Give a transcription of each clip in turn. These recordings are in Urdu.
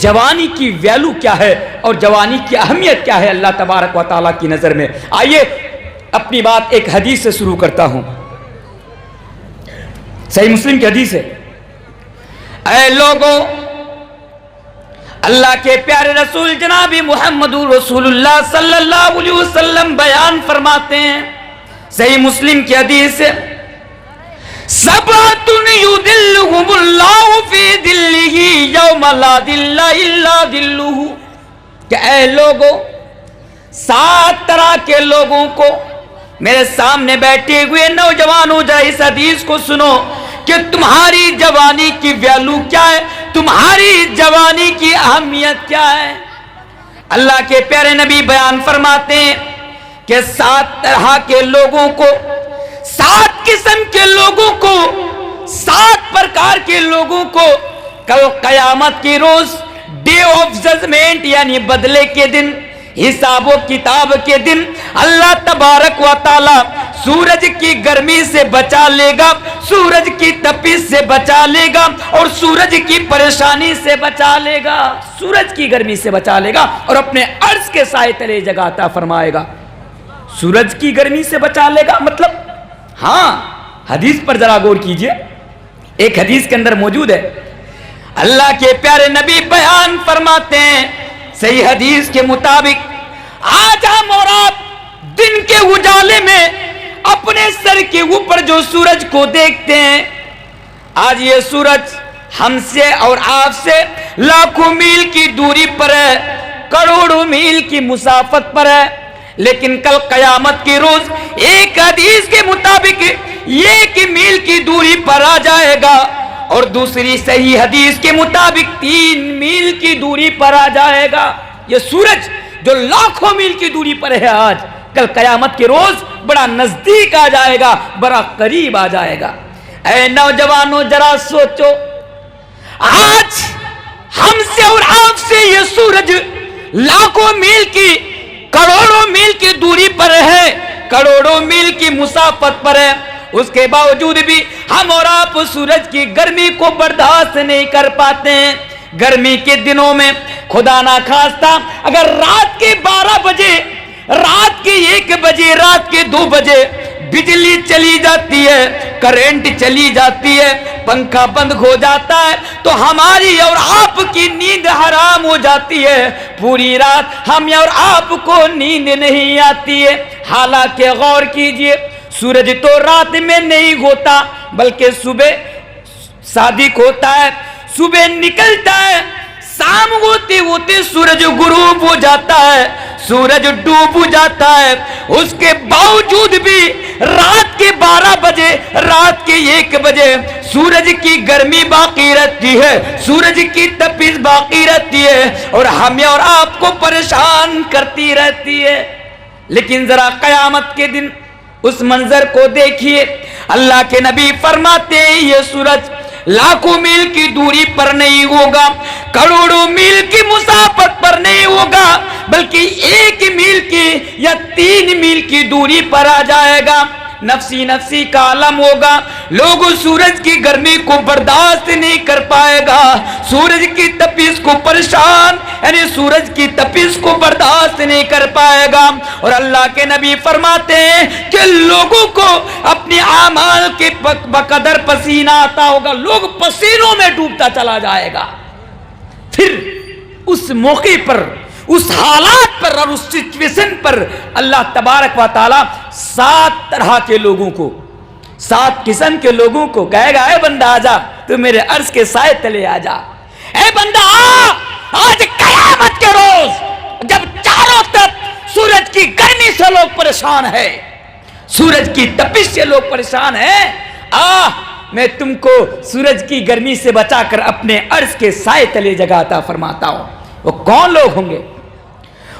جوانی کی ویلو کیا ہے اور جوانی کی اہمیت کیا ہے اللہ تبارک و تعالیٰ کی نظر میں۔ آئیے اپنی بات ایک حدیث سے شروع کرتا ہوں، صحیح مسلم کی حدیث ہے۔ اے لوگوں، اللہ کے پیارے رسول جناب محمد رسول اللہ صلی اللہ علیہ وسلم بیان فرماتے ہیں، صحیح مسلم کی حدیث ہے، سبعۃ یذلھم اللہ فی ظلہ یوم لا ظل الا ظلہ، کہ اے لوگوں، 7 طرح کے لوگوں کو، میرے سامنے بیٹھے ہوئے نوجوانوں ذرا اس حدیث کو سنو کہ تمہاری جوانی کی ویلو کیا ہے، تمہاری جوانی کی اہمیت کیا ہے۔ اللہ کے پیارے نبی بیان فرماتے ہیں کہ 7 طرح کے لوگوں کو، 7 قسم کے لوگوں کو، 7 پرکار کے لوگوں کو کل قیامت کی روز، ڈے آف ججمنٹ یعنی بدلے کے دن، حساب و کتاب کے دن، اللہ تبارک و تعالی سورج کی گرمی سے بچا لے گا، سورج کی تپش سے بچا لے گا اور سورج کی پریشانی سے بچا لے گا، سورج کی گرمی سے بچا لے گا اور اپنے عرش کے سائے تلے جگہ عطا فرمائے گا۔ سورج کی گرمی سے بچا لے گا مطلب، ہاں حدیث پر ذرا غور کیجئے، ایک حدیث کے اندر موجود ہے، اللہ کے پیارے نبی بیان فرماتے ہیں صحیح حدیث کے مطابق، آج ہم اور آپ دن کے اجالے میں اپنے سر کے اوپر جو سورج کو دیکھتے ہیں، آج یہ سورج ہم سے اور آپ سے لاکھوں میل کی دوری پر ہے، کروڑوں میل کی مسافت پر ہے، لیکن کل قیامت کی روز ایک حدیث کے مطابق 1 میل کی دوری پر آ جائے گا اور دوسری صحیح حدیث کے مطابق 3 میل کی دوری پر آ جائے گا۔ یہ سورج جو لاکھوں میل کی دوری پر ہے آج، کل قیامت کے روز بڑا نزدیک آ جائے گا، بڑا قریب آ جائے گا۔ اے نوجوانوں ذرا سوچو، آج ہم سے اور آپ سے یہ سورج لاکھوں میل کی، کروڑوں میل کی دوری پر ہے، کروڑوں میل کی مسافت پر ہے، اس کے باوجود بھی ہم اور آپ سورج کی گرمی کو برداشت نہیں کر پاتے ہیں۔ گرمی کے دنوں میں خدا نہ خواستہ اگر رات کے 12 بجے، رات کے 1 بجے، رات کے 2 بجے بجلی چلی جاتی ہے، کرنٹ چلی جاتی ہے، پنکھا بند ہو جاتا ہے تو ہماری اور آپ کی نیند حرام ہو جاتی ہے، پوری رات ہم اور آپ کو نیند نہیں آتی ہے۔ حالانکہ غور کیجئے، سورج تو رات میں نہیں ہوتا بلکہ صبح صادق ہوتا ہے، صبح نکلتا ہے، شام ہوتے ہوتے سورج غروب ہو جاتا ہے، سورج ڈوب جاتا ہے، اس کے باوجود بھی رات کے 12 بجے، رات کے 1 بجے سورج کی گرمی باقی رہتی ہے، سورج کی تپش باقی رہتی ہے اور ہمیں اور آپ کو پریشان کرتی رہتی ہے۔ لیکن ذرا قیامت کے دن اس منظر کو دیکھیے، اللہ کے نبی فرماتے ہیں یہ سورج لاکھوں میل کی دوری پر نہیں ہوگا، کروڑوں میل کی مسافت پر نہیں ہوگا، بلکہ 1 میل کی یا 3 میل کی دوری پر آ جائے گا۔ نفسی نفسی کا عالم ہوگا، لوگ سورج کی گرمی کو برداشت نہیں کر پائے گا، سورج کی تپش کو پریشان یعنی سورج کی تپش کو برداشت نہیں کر پائے گا، اور اللہ کے نبی فرماتے ہیں کہ لوگوں کو اپنے اعمال کے بقدر پسینہ آتا ہوگا، لوگ پسینوں میں ڈوبتا چلا جائے گا۔ پھر اس موقع پر، اس حالات پر اور اس سچویشن پر اللہ تبارک و تعالی 7 طرح کے لوگوں کو، 7 قسم کے لوگوں کو کہے گا، اے بندہ آجا، تو میرے عرش کے سائے تلے آجا، اے بندہ آج قیامت کے روز جب چاروں طرف سورج کی گرمی سے لوگ پریشان ہیں، سورج کی تپش سے لوگ پریشان ہیں، میں تم کو سورج کی گرمی سے بچا کر اپنے عرش کے سائے تلے جگہ عطا فرماتا ہوں۔ وہ کون لوگ ہوں گے؟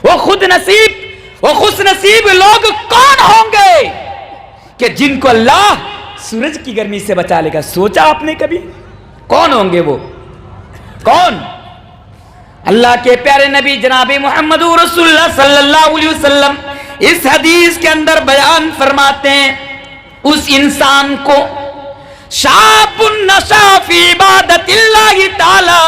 وہ خود نصیب، وہ خوش نصیب لوگ کون ہوں گے کہ جن کو اللہ سورج کی گرمی سے بچا لے گا؟ سوچا آپ نے کبھی؟ کون ہوں گے وہ؟ کون؟ اللہ کے پیارے نبی جناب محمد رسول اللہ صلی اللہ علیہ وسلم اس حدیث کے اندر بیان فرماتے ہیں، اس انسان کو شاب نشا فی عبادت اللہ تعالی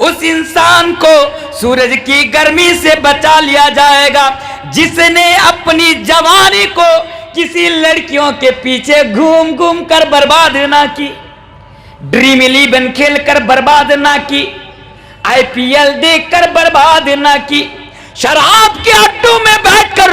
اس انسان کو سورج کی گرمی سے بچا لیا جائے گا جس نے اپنی جوانی کو کسی لڑکیوں کے پیچھے گھوم گھوم کر برباد نہ کی، ڈریم 11 کھیل کر برباد نہ کی، IPL دیکھ کر برباد نہ کی، شراب کے اڈوں میں بیٹھ کر،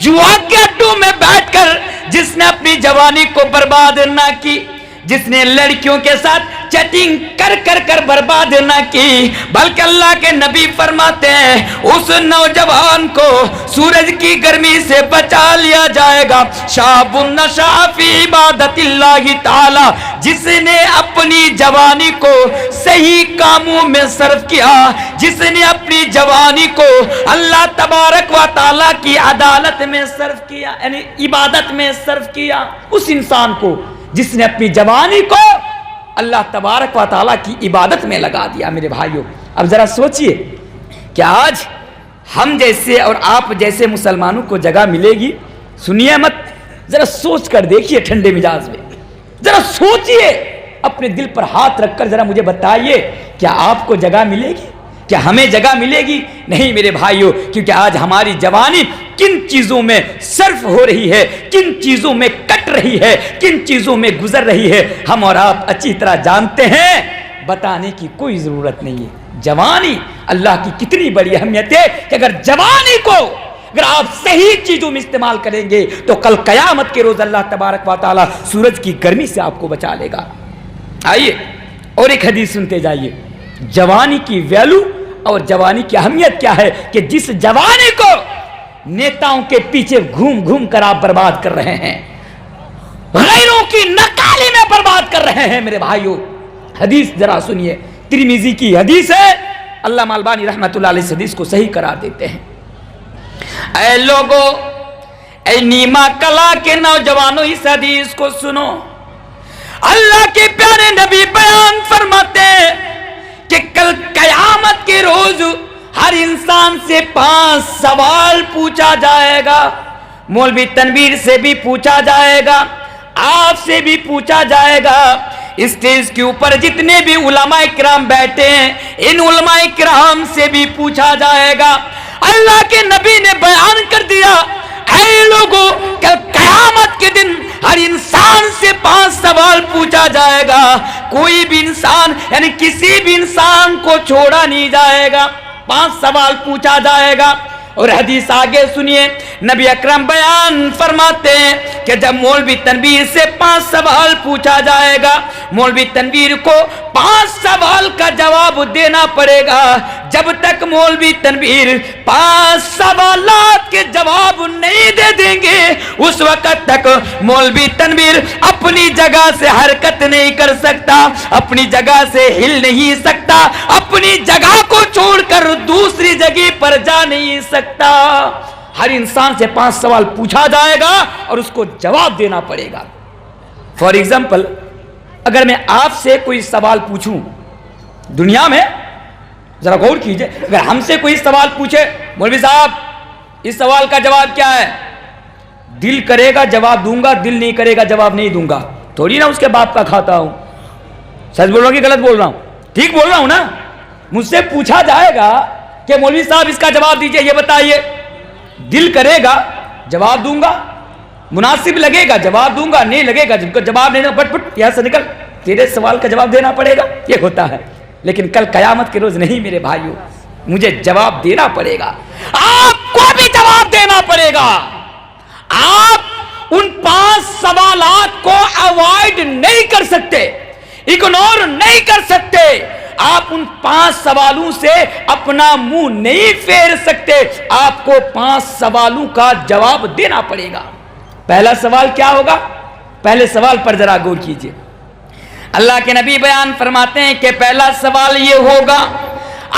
جوا کے اڈوں میں بیٹھ کر جس نے اپنی جوانی کو برباد نہ کی، جس نے لڑکیوں کے ساتھ چیٹنگ کر کر کر برباد نہ کی، بلکہ اللہ کے نبی فرماتے ہیں اس نوجوان کو سورج کی گرمی سے بچا لیا جائے گا۔ شاب نشأ فی عبادت اللہ تعالی، جس نے اپنی جوانی کو صحیح کاموں میں صرف کیا، جس نے اپنی جوانی کو اللہ تبارک و تعالی کی عدالت میں صرف کیا، یعنی عبادت میں صرف کیا، اس انسان کو جس نے اپنی جوانی کو اللہ تبارک و تعالیٰ کی عبادت میں لگا دیا۔ میرے بھائیوں، اب ذرا سوچئے کہ آج ہم جیسے اور آپ جیسے مسلمانوں کو جگہ ملے گی؟ سنیے مت، ذرا سوچ کر دیکھیے ٹھنڈے مزاج میں، ذرا سوچئے، اپنے دل پر ہاتھ رکھ کر ذرا مجھے بتائیے، کیا آپ کو جگہ ملے گی؟ کیا ہمیں جگہ ملے گی؟ نہیں میرے بھائیوں، کیونکہ آج ہماری جوانی کن چیزوں میں صرف ہو رہی ہے، کن چیزوں میں کٹ رہی ہے، کن چیزوں میں گزر رہی ہے، ہم اور آپ اچھی طرح جانتے ہیں، بتانے کی کوئی ضرورت نہیں ہے۔ جوانی اللہ کی کتنی بڑی اہمیت ہے کہ اگر جوانی کو اگر آپ صحیح چیزوں میں استعمال کریں گے تو کل قیامت کے روز اللہ تبارک و تعالی سورج کی گرمی سے آپ کو بچا لے گا۔ آئیے اور ایک حدیث سنتے جائیے، جوانی کی ویلو اور جوانی کی اہمیت کیا ہے، کہ جس جوانی کو نیتاؤں کے پیچھے گھوم گھوم کر آپ برباد کر رہے ہیں، غیروں کی نکالی میں برباد کر رہے ہیں۔ میرے بھائیوں، حدیث ذرا سنیے، ترمذی کی حدیث ہے، علامہ البانی رحمۃ اللہ علیہ اس حدیث کو صحیح قرار دیتے ہیں۔ اے لوگو، اے نیما کلا کے نوجوانوں، اس حدیث کو سنو۔ اللہ کے پیارے نبی بیان فرماتے ہیں کہ کل قیامت کے روز ہر انسان سے 5 سوال پوچھا جائے گا۔ مولوی تنویر سے بھی پوچھا جائے گا، آپ سے بھی پوچھا جائے گا، اسٹیج کے اوپر جتنے بھی علماء کرام بیٹھے ہیں ان علماء کرام سے بھی پوچھا جائے گا۔ اللہ کے نبی نے بیان کر دیا، اے لوگوں، کل قیامت کے دن ہر انسان سے 5 سوال پوچھا جائے گا، کوئی بھی انسان یعنی کسی بھی انسان کو چھوڑا نہیں جائے گا، 5 سوال پوچھا جائے گا۔ اور حدیث آگے سنیے، نبی اکرم بیان فرماتے ہیں کہ جب مولوی تنویر سے 5 سوال پوچھا جائے گا، مولوی تنویر کو 5 سوال کا جواب دینا پڑے گا۔ جب تک مولوی تنویر 5 سوالات کے جواب نہیں دے دیں گے، اس وقت تک مولوی تنویر اپنی جگہ سے حرکت نہیں کر سکتا، اپنی جگہ سے ہل نہیں سکتا، اپنی جگہ کو چھوڑ کر دوسری جگہ پر جا نہیں سکتا۔ ہر انسان سے 5 سوال پوچھا جائے گا اور اس کو جواب دینا پڑے گا۔ فار ایگزامپل، اگر میں آپ سے کوئی سوال پوچھوں دنیا میں، ذرا غور کیجئے، اگر ہم سے کوئی سوال پوچھے، مولوی صاحب اس سوال کا جواب کیا ہے، دل کرے گا جواب دوں گا، دل نہیں کرے گا جواب نہیں دوں گا، تھوڑی نا اس کے باپ کا کھاتا ہوں۔ سچ بول رہا ہوں کہ غلط بول رہا ہوں؟ ٹھیک بول رہا ہوں نا؟ مجھ سے پوچھا جائے گا کہ مولوی صاحب اس کا جواب دیجئے، یہ بتائیے، دل کرے گا جواب دوں گا، مناسب لگے گا جواب دوں گا، نہیں لگے گا جن کو جواب نہیں دوں گا، پٹ یہاں سے نکل، تیرے سوال کا جواب دینا پڑے گا، یہ ہوتا ہے۔ لیکن کل قیامت کے روز نہیں میرے بھائیوں، مجھے جواب دینا پڑے گا، آپ کو بھی جواب دینا پڑے گا۔ آپ ان 5 سوالات کو اوائڈ نہیں کر سکتے، اگنور نہیں کر سکتے، آپ ان 5 سوالوں سے اپنا منہ نہیں پھیر سکتے، آپ کو 5 سوالوں کا جواب دینا پڑے گا۔ پہلا سوال کیا ہوگا؟ پہلے سوال پر ذرا غور کیجئے۔ اللہ کے نبی بیان فرماتے ہیں کہ پہلا سوال یہ ہوگا،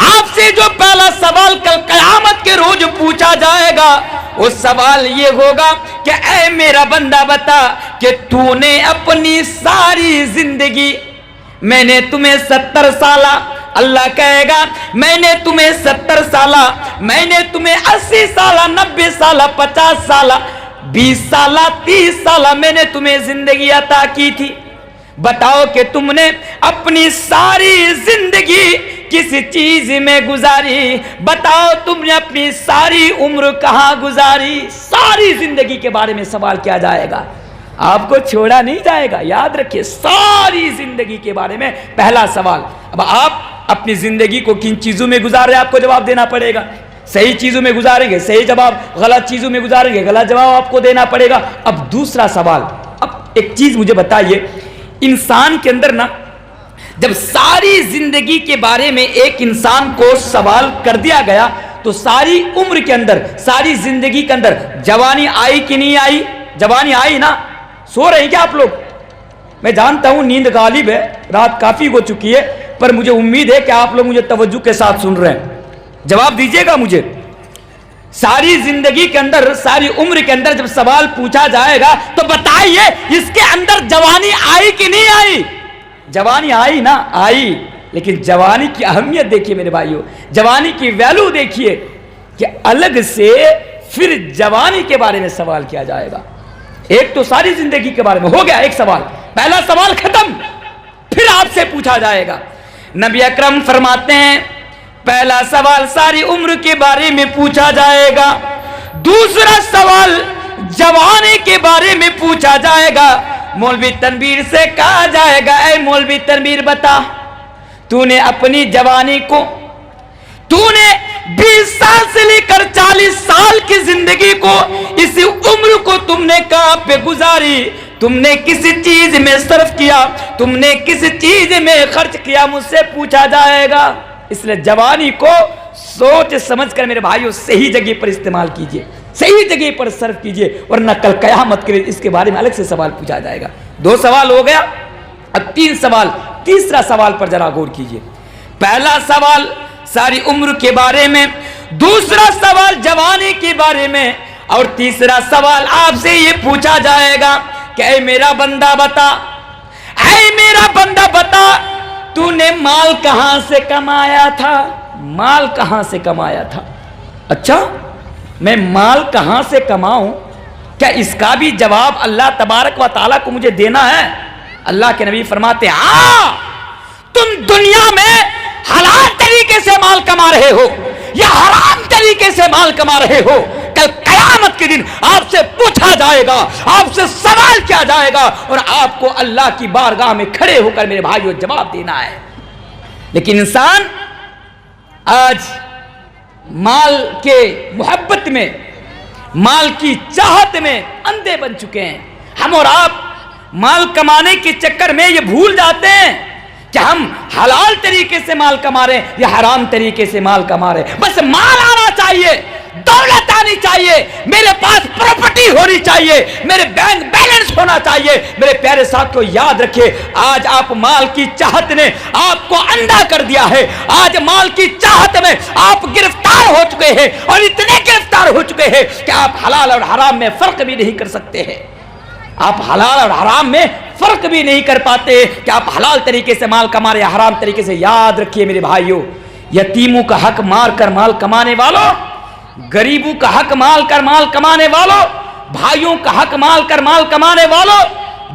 آپ سے جو پہلا سوال کل قیامت کے روز پوچھا جائے گا، وہ سوال یہ ہوگا کہ اے میرا بندہ بتا کہ تو نے اپنی ساری زندگی، میں نے تمہیں 70 سالہ، اللہ کہے گا میں نے تمہیں 70 سالہ، میں نے تمہیں 80 سالہ، 90 سالہ، 50 سالہ، 20 سالہ، 30 سالہ میں نے تمہیں زندگی عطا کی تھی، بتاؤ کہ تم نے اپنی ساری زندگی کس چیز میں گزاری، بتاؤ تم نے اپنی ساری عمر کہاں گزاری۔ ساری زندگی کے بارے میں سوال کیا جائے گا، آپ کو چھوڑا نہیں جائے گا، یاد رکھیے ساری زندگی کے بارے میں پہلا سوال۔ اب آپ اپنی زندگی کو کن چیزوں میں گزار رہے ہیں آپ کو جواب دینا پڑے گا۔ صحیح چیزوں میں گزاریں گے صحیح جواب، غلط چیزوں میں گزاریں گے غلط جواب آپ کو دینا پڑے گا۔ اب دوسرا سوال، اب ایک چیز مجھے بتائیے، انسان کے اندر نا جب ساری زندگی کے بارے میں ایک انسان کو سوال کر دیا گیا تو ساری عمر کے اندر، ساری زندگی کے اندر جوانی آئی کہ نہیں آئی؟ جوانی آئی نا؟ سو رہے ہیں کیا آپ لوگ؟ میں جانتا ہوں نیند غالب ہے، رات کافی ہو چکی ہے، پر مجھے امید ہے کہ آپ لوگ مجھے توجہ کے ساتھ سن رہے ہیں۔ جواب دیجئے گا مجھے، ساری زندگی کے اندر، ساری عمر کے اندر جب سوال پوچھا جائے گا تو بتائیے اس کے اندر جوانی آئی کہ نہیں آئی؟ جوانی آئی نا؟ آئی، لیکن جوانی کی اہمیت دیکھیے میرے بھائیو، جوانی کی ویلیو دیکھیے کہ الگ سے پھر جوانی کے بارے میں سوال کیا جائے گا۔ ایک تو ساری زندگی کے بارے میں ہو گیا ایک سوال، پہلا سوال ختم، پھر آپ سے پوچھا جائے گا۔ نبی اکرم فرماتے ہیں پہلا سوال ساری عمر کے بارے میں پوچھا جائے گا، دوسرا سوال جوانی کے بارے میں پوچھا جائے گا۔ مولوی تنویر سے کہا جائے گا اے مولوی تنویر بتا، تو نے اپنی جوانی کو، تو نے 20 سال سے لے کر 40 سال کی زندگی کو، اس عمر کو تم نے کہاں پہ گزاری؟ تم نے کس چیز میں صرف کیا؟ تم نے کس چیز میں خرچ کیا؟ مجھ سے پوچھا جائے گا۔ اس لئے جوانی کو سوچ سمجھ کر میرے بھائیوں صحیح جگہ پر استعمال کیجئے، صحیح جگہ پر صرف کیجئے، ورنہ کل قیامت کے لیے اس کے بارے میں الگ سے سوال پوچھا جائے گا۔ 2 سوال ہو گیا، اب 3 سوال، تیسرا سوال پر ذرا غور کیجئے۔ پہلا سوال ساری عمر کے بارے میں، دوسرا سوال جوانی کے بارے میں، اور تیسرا سوال آپ سے یہ پوچھا جائے گا کہ اے میرا بندہ بتا، اے میرا بندہ بتا، تو نے مال کہاں سے کمایا تھا؟ مال کہاں سے کمایا تھا؟ اچھا میں مال کہاں سے کماؤں، کیا اس کا بھی جواب اللہ تبارک و تعالیٰ کو مجھے دینا ہے؟ اللہ کے نبی فرماتے ہیں ہاں، تم دنیا میں حلال طریقے سے مال کما رہے ہو یا حرام طریقے سے مال کما رہے ہو، کل قیامت کے دن آپ سے پوچھا جائے گا، آپ سے سوال کیا جائے گا، اور آپ کو اللہ کی بارگاہ میں کھڑے ہو کر میرے بھائیو جواب دینا ہے۔ لیکن انسان آج مال کے محبت میں، مال کی چاہت میں اندھے بن چکے ہیں۔ ہم اور آپ مال کمانے کے چکر میں یہ بھول جاتے ہیں کہ ہم حلال طریقے سے مال کما رہے ہیں یا حرام طریقے سے مال کما رہے ہیں۔ بس مال آنا چاہیے، دولت آنی چاہیے، میرے پاس پراپرٹی ہونی چاہیے، میرے بینک بیلنس ہونا چاہیے۔ میرے پیارے ساتھ کو یاد رکھیے، آج آپ مال کی چاہت نے آپ کو اندھا کر دیا ہے۔ آج مال کی چاہت میں آپ گرفتار ہو چکے ہیں، اور اتنے گرفتار ہو چکے ہیں کہ آپ حلال اور حرام میں فرق بھی نہیں کر سکتے ہیں۔ آپ حلال اور حرام میں فرق بھی نہیں کر پاتے کہ آپ حلال طریقے سے مال کما رہے ہیں حرام طریقے سے۔ یاد رکھیے میرے بھائیوں، یتیموں کا حق مار کر مال کمانے والوں، غریبوں کا حق مال کر مال کمانے والوں، بھائیوں کا حق مال کر مال کمانے والوں،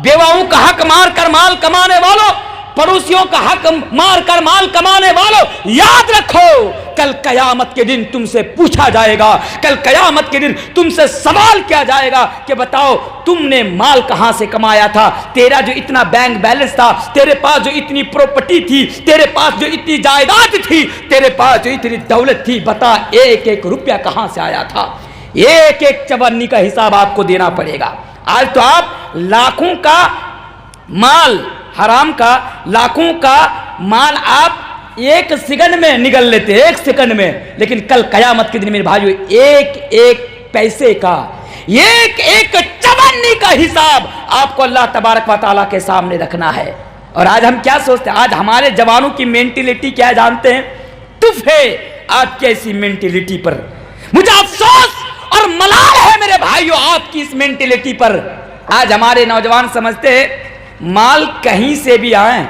بیواؤں کا حق مار کر مال کمانے والوں، پڑوسیوں کا حق مار کر مال کمانے والوں، یاد رکھو کل قیامت کے دن تم سے پوچھا جائے گا، کل قیامت کے دن تم سے سوال کیا جائے گا کہ بتاؤ تم نے مال کہاں سے کمایا تھا؟ تیرا جو اتنا بینک بیلنس تھا، تیرے پاس جو اتنی پراپرٹی تھی، تیرے پاس جو اتنی جائیداد تھی، تیرے پاس جو اتنی دولت تھی، بتا ایک ایک روپیہ کہاں سے آیا تھا؟ ایک ایک چوانی کا حساب آپ کو دینا پڑے گا۔ آج تو آپ لاکھوں کا مال، حرام کا لاکھوں کا مال آپ ایک سیکنڈ میں نگل لیتے، ایک سیکنڈ میں، لیکن کل قیامت کے دن میرے بھائیو ایک ایک پیسے کا، ایک ایک چوانی کا حساب آپ کو اللہ تبارک و تعالیٰ کے سامنے رکھنا ہے۔ اور آج ہم کیا سوچتے ہیں؟ آج ہمارے جوانوں کی مینٹیلیٹی کیا جانتے ہیں؟ تف ہے آپ کی ایسی مینٹیلیٹی پر، مجھے افسوس اور ملال ہے میرے بھائیو آپ کی اس مینٹیلیٹی پر۔ آج ہمارے نوجوان سمجھتے ہیں مال کہیں سے بھی آئے،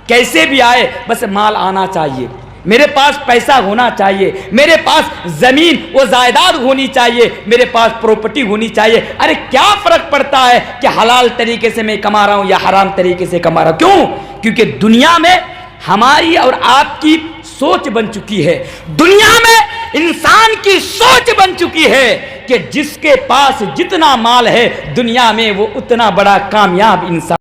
کیسے بھی آئے، بس مال آنا چاہیے، میرے پاس پیسہ ہونا چاہیے، میرے پاس زمین و جائیداد ہونی چاہیے، میرے پاس پراپرٹی ہونی چاہیے۔ ارے کیا فرق پڑتا ہے کہ حلال طریقے سے میں کما رہا ہوں یا حرام طریقے سے کما رہا ہوں؟ کیوں؟ کیونکہ دنیا میں ہماری اور آپ کی سوچ بن چکی ہے، دنیا میں انسان کی سوچ بن چکی ہے کہ جس کے پاس جتنا مال ہے دنیا میں وہ اتنا بڑا کامیاب انسان